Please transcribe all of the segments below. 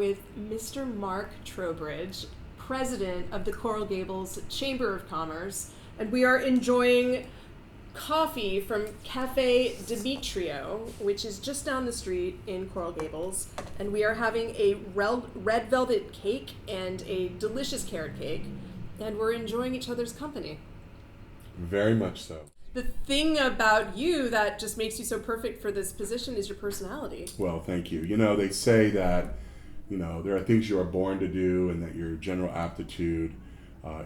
with Mr. Mark Trowbridge, president of the Coral Gables Chamber of Commerce, and we are enjoying coffee from Cafe Demetrio, which is just down the street in Coral Gables, and we are having a red velvet cake and a delicious carrot cake, and we're enjoying each other's company. Very much so. The thing about you that just makes you so perfect for this position is your personality. Well, thank you. You know, they say that, you know, there are things you are born to do and that your general aptitude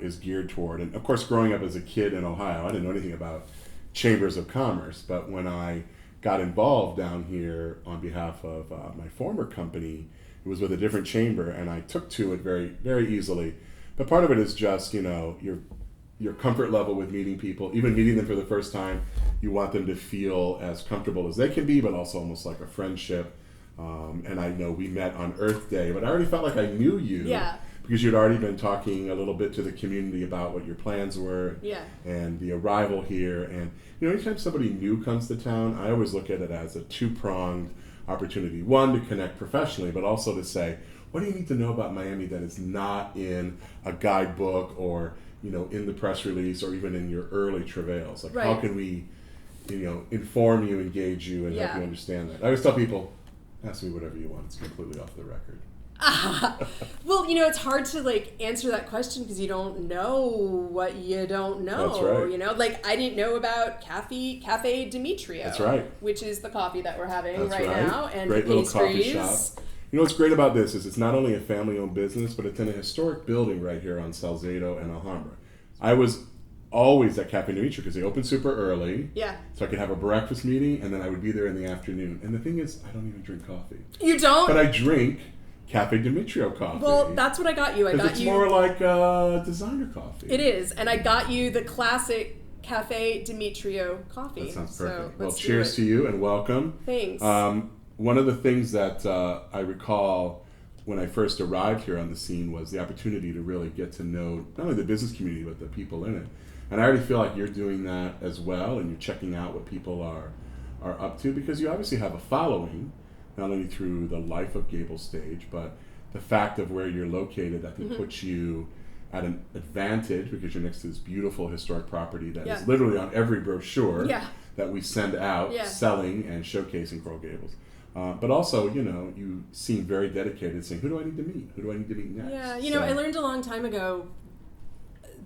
is geared toward. And of course, growing up as a kid in Ohio, I didn't know anything about chambers of commerce. But when I got involved down here on behalf of my former company, it was with a different chamber, and I took to it very, very easily. But part of it is just, you know, your comfort level with meeting people, even meeting them for the first time. You want them to feel as comfortable as they can be, but also almost like a friendship. And I know we met on Earth Day, but I already felt like I knew you because you'd already been talking a little bit to the community about what your plans were and the arrival here. And, you know, anytime somebody new comes to town, I always look at it as a two-pronged opportunity. One, to connect professionally, but also to say, what do you need to know about Miami that is not in a guidebook or, you know, in the press release or even in your early travails? Like, how can we, you know, inform you, engage you, and help you understand that? I always tell people, ask me whatever you want. It's completely off the record. Well, you know, it's hard to, like, answer that question because you don't know what you don't know. That's right. You know, like, I didn't know about Cafe Demetrio. That's right. Which is the coffee that we're having right now. And great the little coffee pastries. shop. You know what's great about this is it's not only a family-owned business, but it's in a historic building right here on Salcedo and Alhambra. I was always at Cafe Demetrio because they open super early. Yeah. So I could have a breakfast meeting, and then I would be there in the afternoon. And the thing is, I don't even drink coffee. You don't? But I drink Cafe Demetrio coffee. Well, that's what I got you. It's more like designer coffee. It is, and I got you the classic Cafe Demetrio coffee. That sounds perfect. So well, cheers to you and welcome. Thanks. One of the things that I recall when I first arrived here on the scene was the opportunity to really get to know not only the business community, but the people in it. And I already feel like you're doing that as well, and you're checking out what people are up to, because you obviously have a following, not only through the life of GableStage, but the fact of where you're located, I think puts you at an advantage because you're next to this beautiful historic property that is literally on every brochure that we send out selling and showcasing Coral Gables. But also, you know, you seem very dedicated, saying, who do I need to meet? Who do I need to meet next? Yeah, you know, I learned a long time ago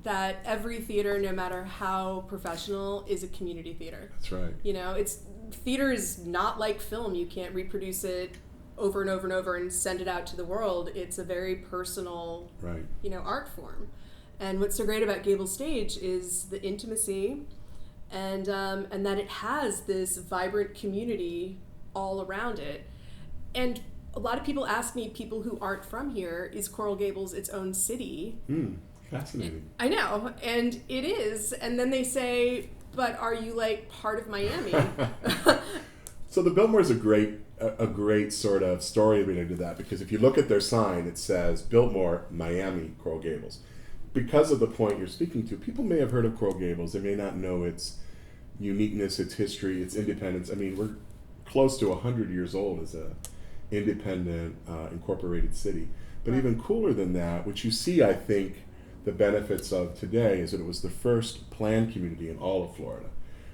that every theater, no matter how professional, is a community theater. That's right. You know, theater is not like film. You can't reproduce it over and over and over and send it out to the world. It's a very personal, you know, art form. And what's so great about GableStage is the intimacy and that it has this vibrant community all around it. And a lot of people ask me, people who aren't from here, is Coral Gables its own city? Fascinating. I know, and it is. And then they say, but are you like part of Miami? So the Biltmore is a great sort of story related to that, because if you look at their sign, it says Biltmore, Miami, Coral Gables. Because of the point you're speaking to, people may have heard of Coral Gables. They may not know its uniqueness, its history, its independence. I mean, we're close to 100 years old as a independent, incorporated city. But even cooler than that, which you see, I think, the benefits of today, is that it was the first planned community in all of Florida.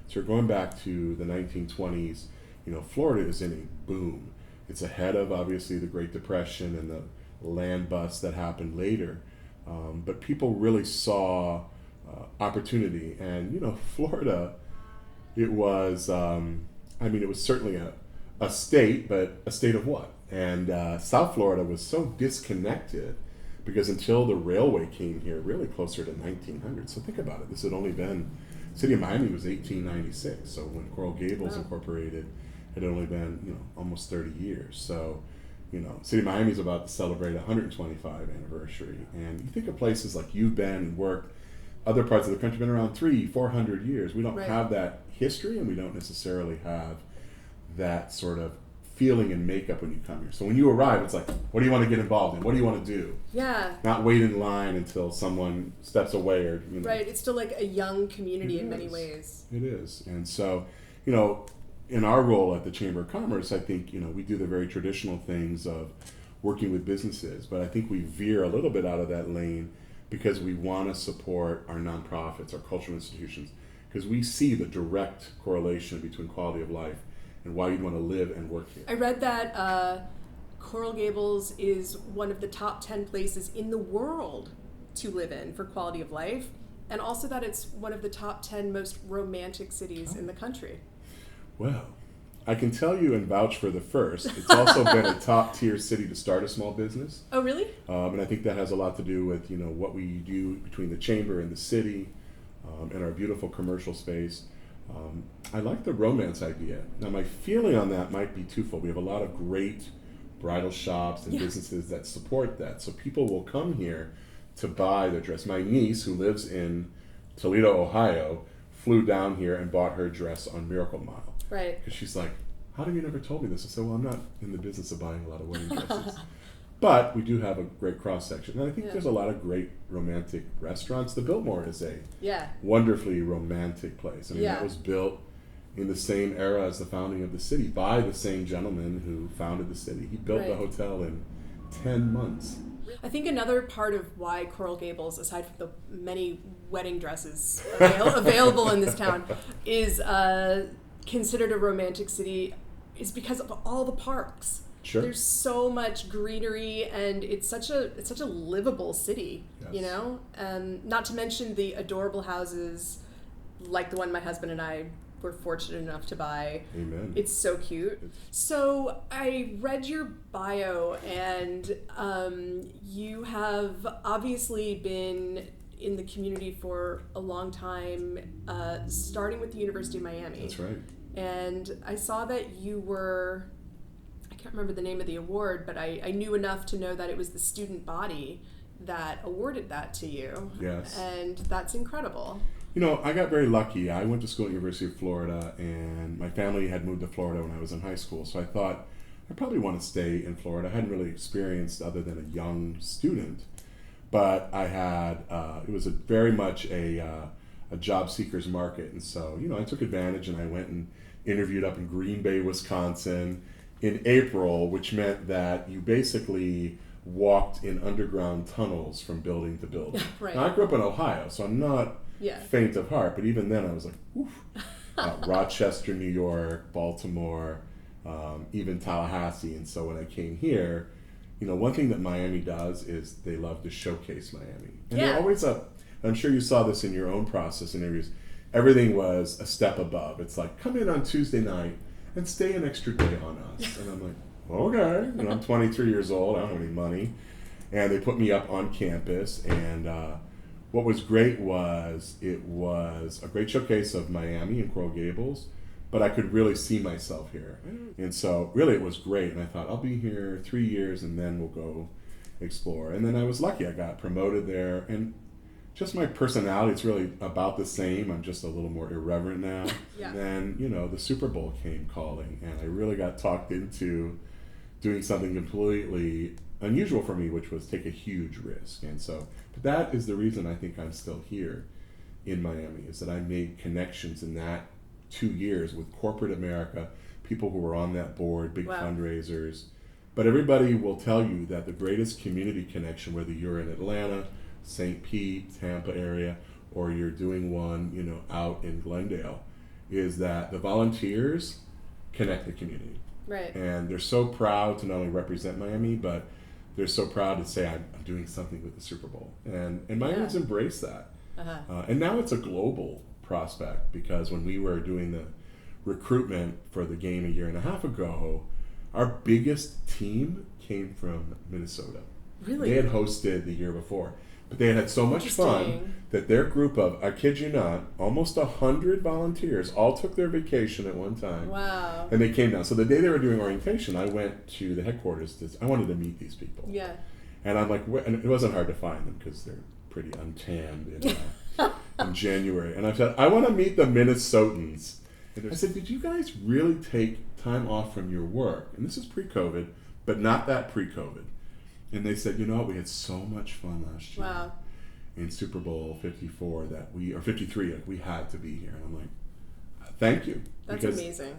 So you're going back to the 1920s. You know, Florida is in a boom. It's ahead of, obviously, the Great Depression and the land bust that happened later. But people really saw opportunity. And, you know, Florida, it was, it was certainly a state, but a state of what? And South Florida was so disconnected because until the railway came here, really closer to 1900. So think about it. This had only been, City of Miami was 1896. So when Coral Gables incorporated, it had only been, you know, almost 30 years. So, you know, City of Miami is about to celebrate 125 anniversary. And you think of places like you've been and worked, other parts of the country have been around 300-400 years. We don't have that history, and we don't necessarily have that sort of feeling and makeup when you come here. So when you arrive, it's like, what do you want to get involved in? What do you want to do? Yeah. Not wait in line until someone steps away or, you know. Right. It's still like a young community in many ways. It is. And so, you know, in our role at the Chamber of Commerce, I think, you know, we do the very traditional things of working with businesses, but I think we veer a little bit out of that lane because we want to support our nonprofits, our cultural institutions, because we see the direct correlation between quality of life and why you'd want to live and work here. I read that Coral Gables is one of the top 10 places in the world to live in for quality of life, and also that it's one of the top 10 most romantic cities in the country. Well, I can tell you and vouch for the first. It's also been a top tier city to start a small business. Oh, really? And I think that has a lot to do with, what we do between the chamber and the city, and our beautiful commercial space. I like the romance idea. Now, my feeling on that might be twofold. We have a lot of great bridal shops and businesses that support that. So people will come here to buy their dress. My niece, who lives in Toledo, Ohio, flew down here and bought her dress on Miracle Mile. Right. Because she's like, how have you never told me this? I said, well, I'm not in the business of buying a lot of wedding dresses. But we do have a great cross-section. And I think there's a lot of great romantic restaurants. The Biltmore is a wonderfully romantic place. I mean, that was built in the same era as the founding of the city by the same gentleman who founded the city. He built the hotel in 10 months. I think another part of why Coral Gables, aside from the many wedding dresses available in this town, is considered a romantic city is because of all the parks. Sure. There's so much greenery, and it's such a livable city, not to mention the adorable houses like the one my husband and I were fortunate enough to buy. Amen. It's so cute. So I read your bio, and you have obviously been in the community for a long time, starting with the University of Miami. That's right. And I saw that you were, I can't remember the name of the award, but I knew enough to know that it was the student body that awarded that to you. Yes. And that's incredible. I got very lucky. I went to school at the University of Florida, and my family had moved to Florida when I was in high school. So I thought, I probably want to stay in Florida. I hadn't really experienced other than a young student. But I had, it was very much a job seeker's market. And so, I took advantage, and I went and interviewed up in Green Bay, Wisconsin in April, which meant that you basically walked in underground tunnels from building to building. Right. Now, I grew up in Ohio, so I'm not faint of heart, but even then I was like, oof. Rochester, New York, Baltimore, even Tallahassee. And so when I came here, one thing that Miami does is they love to showcase Miami. And they're always up. I'm sure you saw this in your own process interviews. Everything was a step above. It's like, come in on Tuesday night and stay an extra day on us. And I'm like, okay. And I'm 23 years old. I don't have any money. And they put me up on campus. And what was great was it was a great showcase of Miami and Coral Gables, but I could really see myself here. And so really it was great. And I thought, I'll be here 3 years and then we'll go explore. And then I was lucky. I got promoted there. And just my personality, it's really about the same. I'm just a little more irreverent now. And then, the Super Bowl came calling, and I really got talked into doing something completely unusual for me, which was take a huge risk. And so, but that is the reason I think I'm still here in Miami, is that I made connections in that 2 years with corporate America, people who were on that board, big fundraisers. But everybody will tell you that the greatest community connection, whether you're in Atlanta, St. Pete, Tampa area, or you're doing one, out in Glendale, is that the volunteers connect the community. Right. And they're so proud to not only represent Miami, but they're so proud to say, I'm doing something with the Super Bowl. And Miami's embraced that. And now it's a global prospect, because when we were doing the recruitment for the game a year and a half ago, our biggest team came from Minnesota. Really? They had hosted the year before. But they had so much fun that their group of, I kid you not, almost 100 volunteers all took their vacation at one time. Wow. And they came down. So the day they were doing orientation, I went to the headquarters. I wanted to meet these people. Yeah. And I'm like, and it wasn't hard to find them because they're pretty untanned in January. And I said, I want to meet the Minnesotans. And I said, did you guys really take time off from your work? And this is pre-COVID, but not that pre-COVID. And they said, we had so much fun last year in Super Bowl 54 or 53, that we had to be here. And I'm like, thank you. That's amazing.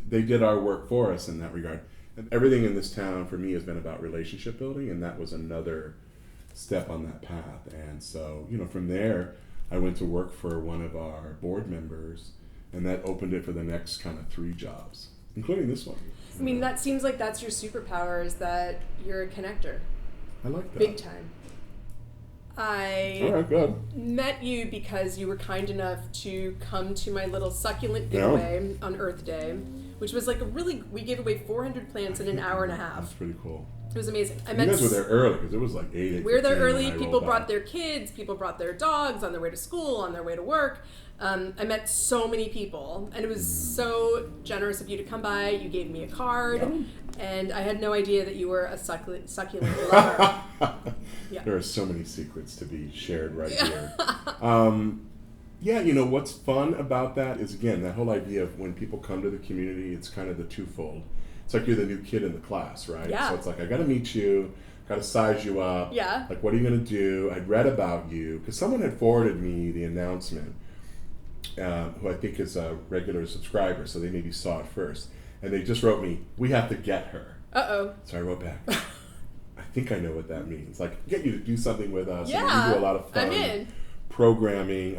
They did our work for us in that regard. And everything in this town for me has been about relationship building, and that was another step on that path. And so, from there, I went to work for one of our board members, and that opened it for the next kind of 3 jobs, including this one. I mean, that seems like that's your superpower, is that you're a connector. I like that. Big time. I met you because you were kind enough to come to my little succulent giveaway on Earth Day, which was like we gave away 400 plants in an hour and a half. That's pretty cool. It was amazing. You guys were there early because it was like 8. We were there early. People brought their kids. People brought their dogs on their way to school, on their way to work. I met so many people, and it was so generous of you to come by. You gave me a card, and I had no idea that you were a succulent lover. Yeah. There are so many secrets to be shared right here. What's fun about that is, again, that whole idea of when people come to the community, it's kind of the twofold. It's like you're the new kid in the class, right? Yeah. So it's like, I got to meet you, got to size you up. Yeah. Like, what are you going to do? I'd read about you, because someone had forwarded me the announcement, who I think is a regular subscriber, so they maybe saw it first. And they just wrote me, "We have to get her." Uh-oh. So I wrote back, I think I know what that means. Like, get you to do something with us. Yeah. And we do a lot of fun I'm in. programming.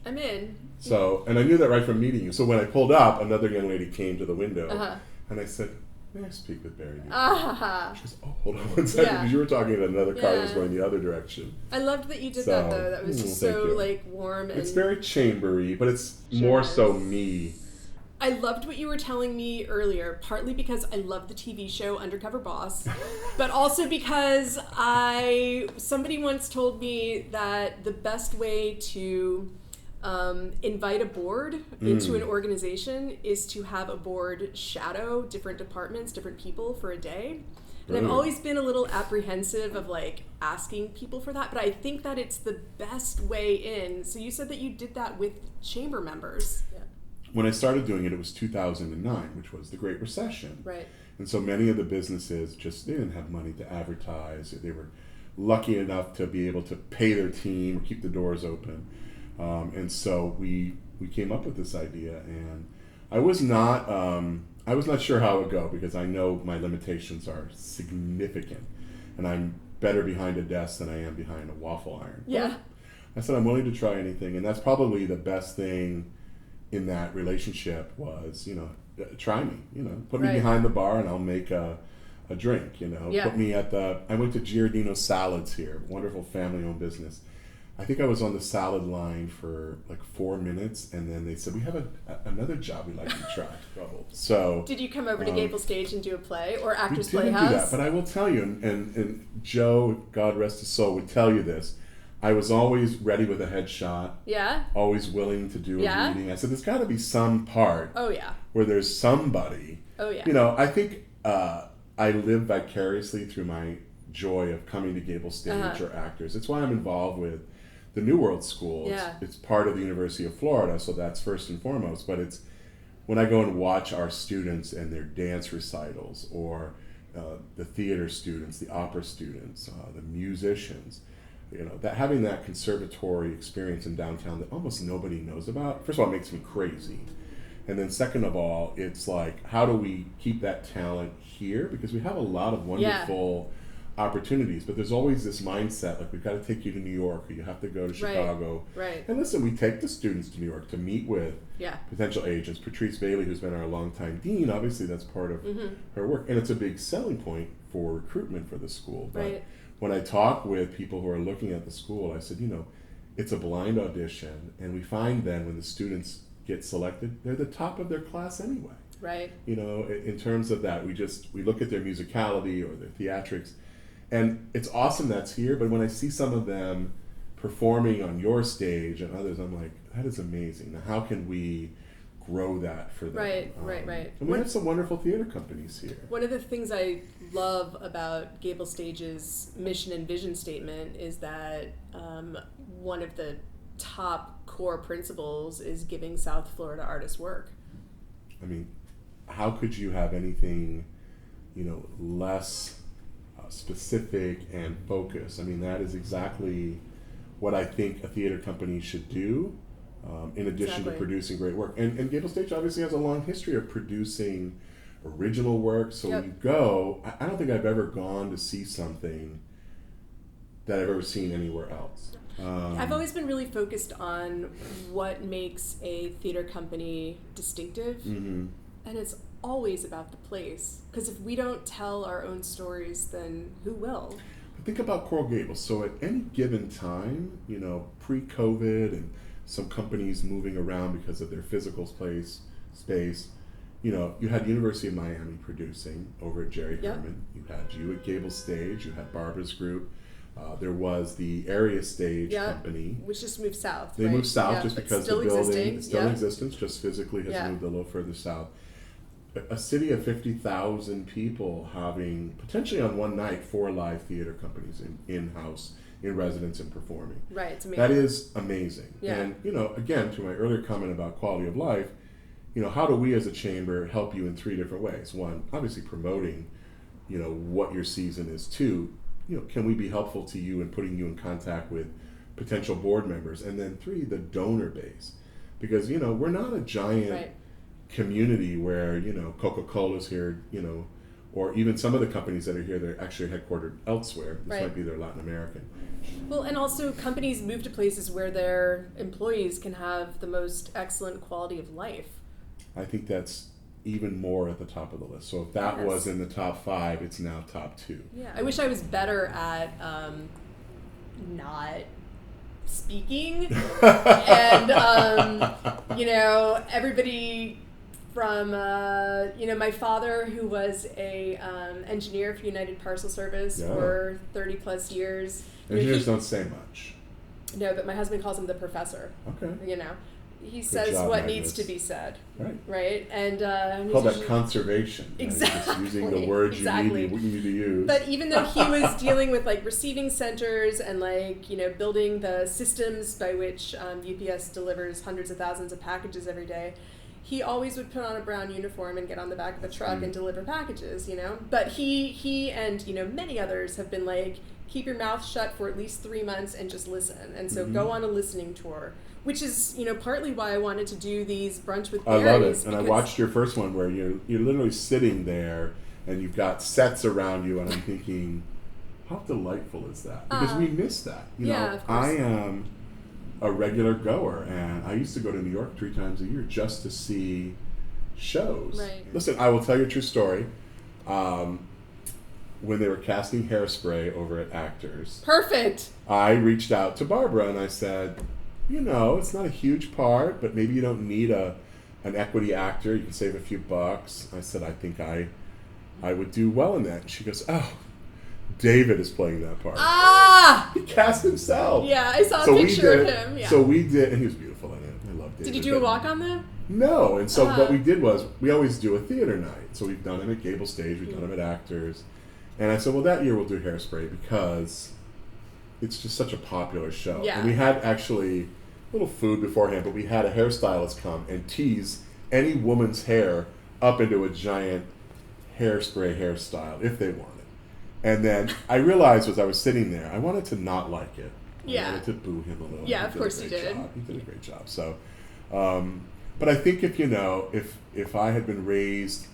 I'm in. So, and I knew that right from meeting you. So when I pulled up, another young lady came to the window, and I said, "May I speak with Bari?" She goes, "Oh, hold on one second," because you were talking and another car that was going the other direction. I loved that you did that, though. That was just so warm. And it's very chambery, but it's more so me. I loved what you were telling me earlier, partly because I love the TV show Undercover Boss, but also because somebody once told me that the best way to invite a board into an organization is to have a board shadow different departments, different people for a day. And I've always been a little apprehensive of asking people for that, but I think that it's the best way in. So you said that you did that with chamber members. Yeah. When I started doing it, it was 2009, which was the Great Recession. Right. And so many of the businesses they didn't have money to advertise. They were lucky enough to be able to pay their team or keep the doors open. And so we came up with this idea, and I was not sure how it would go, because I know my limitations are significant, and I'm better behind a desk than I am behind a waffle iron. Yeah. I said I'm willing to try anything, and that's probably the best thing in that relationship was, try me, put me behind the bar and I'll make a drink, put me I went to Giardino Salads here, wonderful family-owned business. I think I was on the salad line for 4 minutes, and then they said, "We have another job we'd like you to try." So did you come over to GableStage and do a play or Actors we didn't Playhouse? do that, but I will tell you, and Joe, God rest his soul, would tell you this. I was always ready with a headshot. Yeah. Always willing to do a reading. I said, there's got to be some part. Oh yeah. Where there's somebody. Oh yeah. I think I live vicariously through my joy of coming to GableStage or Actors. It's why I'm involved with the New World School. Yeah. It's part of the University of Florida, so that's first and foremost. But it's when I go and watch our students and their dance recitals, or the theater students, the opera students, the musicians. That having that conservatory experience in downtown that almost nobody knows about, first of all, it makes me crazy. And then second of all, it's like, how do we keep that talent here? Because we have a lot of wonderful opportunities, but there's always this mindset, we've got to take you to New York, or you have to go to Chicago. Right. And listen, we take the students to New York to meet with potential agents. Patrice Bailey, who's been our longtime dean, obviously that's part of her work. And it's a big selling point for recruitment for the school. But when I talk with people who are looking at the school, I said, it's a blind audition, and we find then when the students get selected, they're the top of their class anyway. Right. In terms of that, we look at their musicality or their theatrics, and it's awesome that's here, but when I see some of them performing on your stage and others, I'm like, that is amazing. Now, how can we grow that for them? Right. And we have some wonderful theater companies here. One of the things I love about GableStage's mission and vision statement is that one of the top core principles is giving South Florida artists work. I mean, how could you have anything, less specific and focused? I mean, that is exactly what I think a theater company should do, in addition to producing great work. And GableStage obviously has a long history of producing original work. So when you go, I don't think I've ever gone to see something that I've ever seen anywhere else. I've always been really focused on what makes a theater company distinctive, and it's always about the place. Because if we don't tell our own stories, then who will? But think about Coral Gables. So at any given time, you know, pre-COVID and some companies moving around because of their physical space, you know, you had University of Miami producing over at Jerry Herman. You had you at GableStage. You had Barbara's group. There was the Area Stage company, which just moved south. They moved south just because the building is still in existing, existence, just physically has moved a little further south. A city of 50,000 people having potentially on one night 4 live theater companies in-house, in residence and performing. Right, it's amazing. That is amazing. Yeah. And, you know, again, to my earlier comment about quality of life, you know, how do we as a chamber help you in 3 different ways? 1, obviously promoting, you know, what your season is. 2, you know, can we be helpful to you in putting you in contact with potential board members? And then 3, the donor base. Because, you know, we're not a giant community where, you know, Coca-Cola's here, you know, or even some of the companies that are here, they're actually headquartered elsewhere. This might be their Latin American. Well, and also companies move to places where their employees can have the most excellent quality of life. I think that's even more at the top of the list. So if that was in the top 5, it's now top 2. Yeah, I wish I was better at not speaking. And, you know, everybody from, you know, my father, who was a engineer for United Parcel Service for 30 plus years. Engineers don't say much. No, but my husband calls him the professor. Okay. You know. He says what needs to be said. Right? And call that conservation. Exactly. Just using the words you need to use. But even though he was dealing with like receiving centers and like, you know, building the systems by which UPS delivers hundreds of thousands of packages every day, he always would put on a brown uniform and get on the back of a truck and deliver packages, you know. But he and, you know, many others have been like, keep your mouth shut for at least 3 months and just listen. And so go on a listening tour. Which is, you know, partly why I wanted to do these Brunch with Bari. I love it. And I watched your first one where you're literally sitting there and you've got sets around you, and I'm thinking, how delightful is that? Because we miss that. You know, of course. I am a regular goer, and I used to go to New York 3 times a year just to see shows. Right. Listen, I will tell you a true story. When they were casting Hairspray over at Actors. Perfect. I reached out to Barbara and I said, you know, it's not a huge part, but maybe you don't need an equity actor. You can save a few bucks. I said, I think I would do well in that. And she goes, oh, David is playing that part. Ah! He cast himself. Yeah, I saw a picture of him. Yeah. So we did, and he was beautiful in it. I love David. Did you do a walk-on though? No, and so what we did was, we always do a theater night. So we've done him at GableStage, we've done him at Actors. And I said, well, that year we'll do Hairspray because it's just such a popular show. Yeah. And we had actually a little food beforehand, but we had a hairstylist come and tease any woman's hair up into a giant Hairspray hairstyle if they wanted. And then I realized as I was sitting there, I wanted to not like it. I wanted to boo him a little. Yeah, of course you did. He did a great job. So, but I think if I had been raised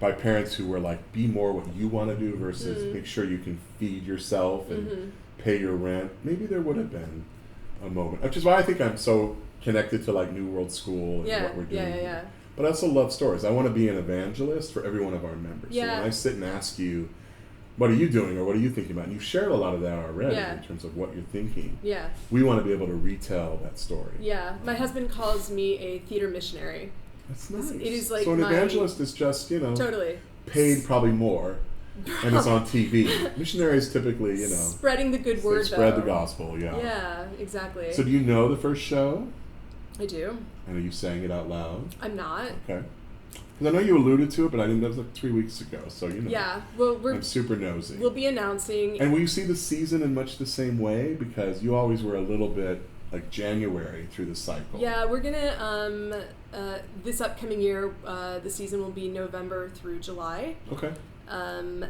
by parents who were like, be more what you want to do versus make sure you can feed yourself and pay your rent, maybe there would have been a moment. Which is why I think I'm so connected to like New World School and what we're doing. Yeah. But I also love stories. I want to be an evangelist for every one of our members. Yeah. So when I sit and ask you, what are you doing or what are you thinking about? And you've shared a lot of that already in terms of what you're thinking. Yeah. We want to be able to retell that story. Yeah. My husband calls me a theater missionary. That's nice. It is like so an evangelist is just, you know, totally paid probably more, and it's on TV. Missionaries typically, you know, spreading the good word. Spread the gospel. Yeah. Yeah, exactly. So do you know the first show? I do. And are you saying it out loud? I'm not. Okay. Because I know you alluded to it, but I didn't. That was like 3 weeks ago. So you know. Yeah. Well, I'm super nosy. We'll be announcing. And will you see the season in much the same way? Because you always were a little bit like January through the cycle. Yeah, we're gonna this upcoming year, the season will be November through July. Okay. And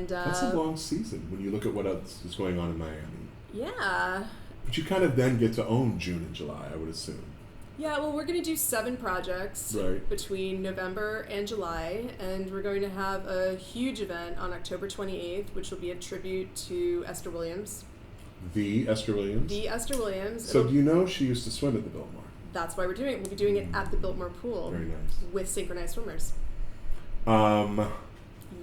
that's a long season when you look at what else is going on in Miami. Yeah. But you kind of then get to own June and July, I would assume. Yeah, well, we're going to do 7 projects between November and July, and we're going to have a huge event on October 28th, which will be a tribute to Esther Williams. The Esther Williams? The Esther Williams. So do you know she used to swim at the Biltmore? That's why we're doing it. We'll be doing it at the Biltmore Pool. Very nice. With synchronized swimmers. Yeah.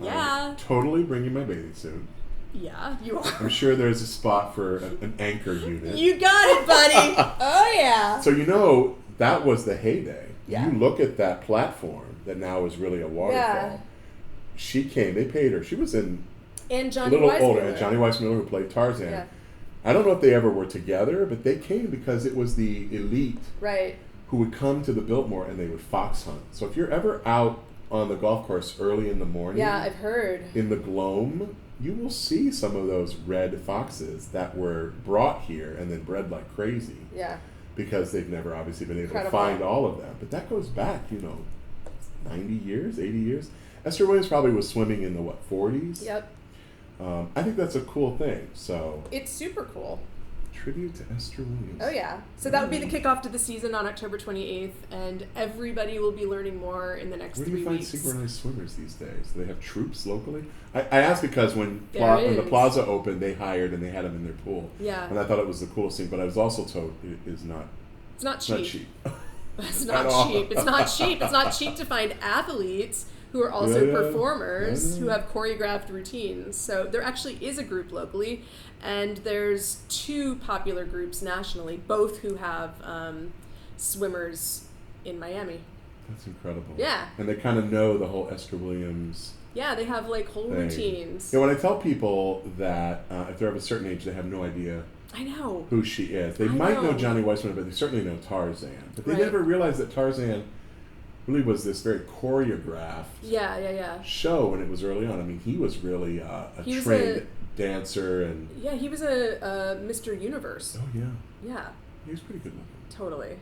I'm totally bringing my bathing suit. Yeah, you are. I'm sure there's a spot for an anchor unit. You got it, buddy. Oh, yeah. So you know, that was the heyday. Yeah. You look at that platform that now is really a waterfall. Yeah. She came, they paid her. She was in and Johnny a little Weissmuller. older. And Johnny Weissmuller, who played Tarzan. Yeah. I don't know if they ever were together, but they came because it was the elite who would come to the Biltmore and they would fox hunt. So if you're ever out on the golf course early in the morning, yeah, I've heard, in the gloam, you will see some of those red foxes that were brought here and then bred like crazy. Yeah. Because they've never obviously been able to find all of them. But that goes back, 90 years, 80 years. Esther Williams probably was swimming in the, 40s? Yep. I think that's a cool thing. So it's super cool. Tribute to Esther Williams. Oh, yeah. So that would be the kickoff to the season on October 28th, and everybody will be learning more in the next 3 weeks. Where do you find synchronized swimmers these days? Do they have troops locally? I asked because when the plaza opened, they hired and they had them in their pool. Yeah. And I thought it was the coolest thing, but I was also told it is not. It's not cheap. It's not cheap. It's not cheap. It's not cheap to find athletes who are also performers who have choreographed routines. So there actually is a group locally, and there's 2 popular groups nationally, both who have swimmers in Miami. That's incredible. Yeah. And they kind of know the whole Esther Williams. Yeah, they have like whole routines. Yeah, when I tell people that if they're of a certain age, they have no idea. I know who she is. They might know Johnny Weissmuller, but they certainly know Tarzan. But they never realized that Tarzan really was this very choreographed show when it was early on. I mean, he was really a trained dancer. And yeah, he was a Mr. Universe. Oh, yeah. Yeah. He was pretty good looking. Totally.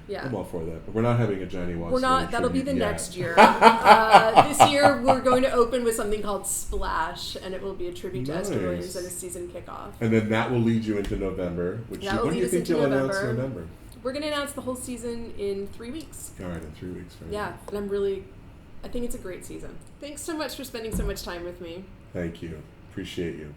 Yeah. I'm all for that. But we're not having a Johnny Weissmuller. We're not. That'll be the next year. This year, we're going to open with something called Splash, and it will be a tribute to Esther Williams and a season kickoff. And then that will lead you into November. When do you think you'll announce November? We're going to announce the whole season in 3 weeks. All right, in 3 weeks. Yeah, and I think it's a great season. Thanks so much for spending so much time with me. Thank you. Appreciate you.